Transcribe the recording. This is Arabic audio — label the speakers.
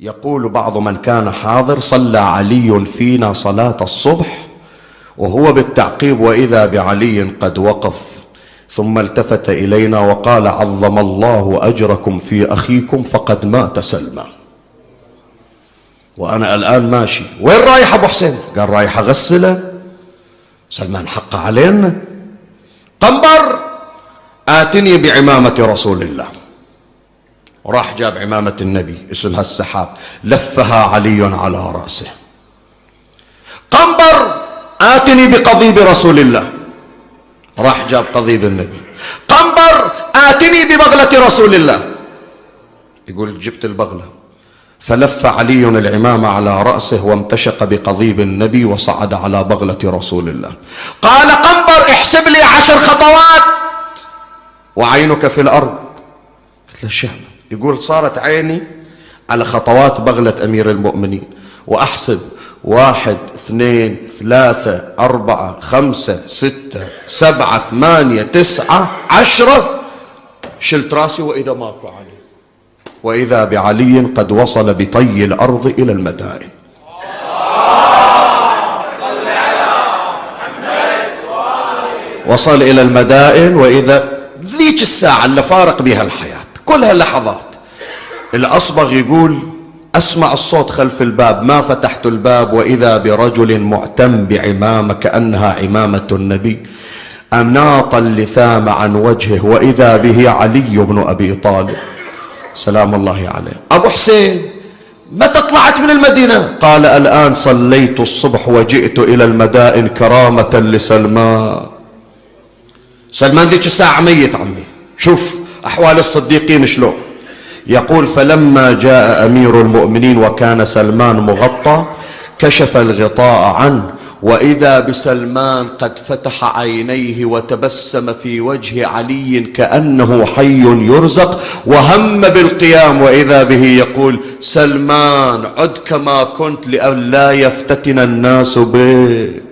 Speaker 1: يقول بعض من كان حاضر: صلى علي فينا صلاة الصبح وهو بالتعقيب وإذا بعلي قد وقف، ثم التفت إلينا وقال: عظم الله أجركم في أخيكم فقد مات سلمان. وأنا الآن ماشي، وين رايح أبو حسين؟ قال: رايح أغسله، سلمان حق علينا. قنبر آتني بعمامة رسول الله. وراح جاب عمامة النبي اسمها السحاب، لفها علي على رأسه. قنبر آتني بقضيب رسول الله. راح جاب قضيب النبي. قنبر آتني ببغلة رسول الله. يقول: جبت البغلة، فلف علي العمامة على رأسه وامتشق بقضيب النبي وصعد على بغلة رسول الله. قال قنبر: احسب لي 10 خطوات وعينك في الأرض. قلت له: شهد. يقول: صارت عيني على خطوات بغلة أمير المؤمنين، وأحسب 1 2 3 4 5 6 7 8 9 10. شلت راسي وإذا ماكو علي، وإذا بعلي قد وصل بطي الأرض إلى المدائن. وصل إلى المدائن، وإذا ذيك الساعة اللي فارق بها الحياة كلها لحظات. الأصبغ يقول: أسمع الصوت خلف الباب، ما فتحت الباب وإذا برجل معتم بعمامة كأنها عمامة النبي، أناط اللثام عن وجهه وإذا به علي بن أبي طالب سلام الله عليه. أبو حسين متى طلعت من المدينة؟ قال: الآن صليت الصبح وجئت إلى المدائن كرامة لسلمان. سلمان ذيك الساعة ميت عمي. شوف أحوال الصديقين شلون. يقول: فلما جاء أمير المؤمنين وكان سلمان مغطى كشف الغطاء عنه وإذا بسلمان قد فتح عينيه وتبسم في وجه علي كأنه حي يرزق، وهم بالقيام وإذا به يقول: سلمان عد كما كنت لئلا يفتتن الناس بك.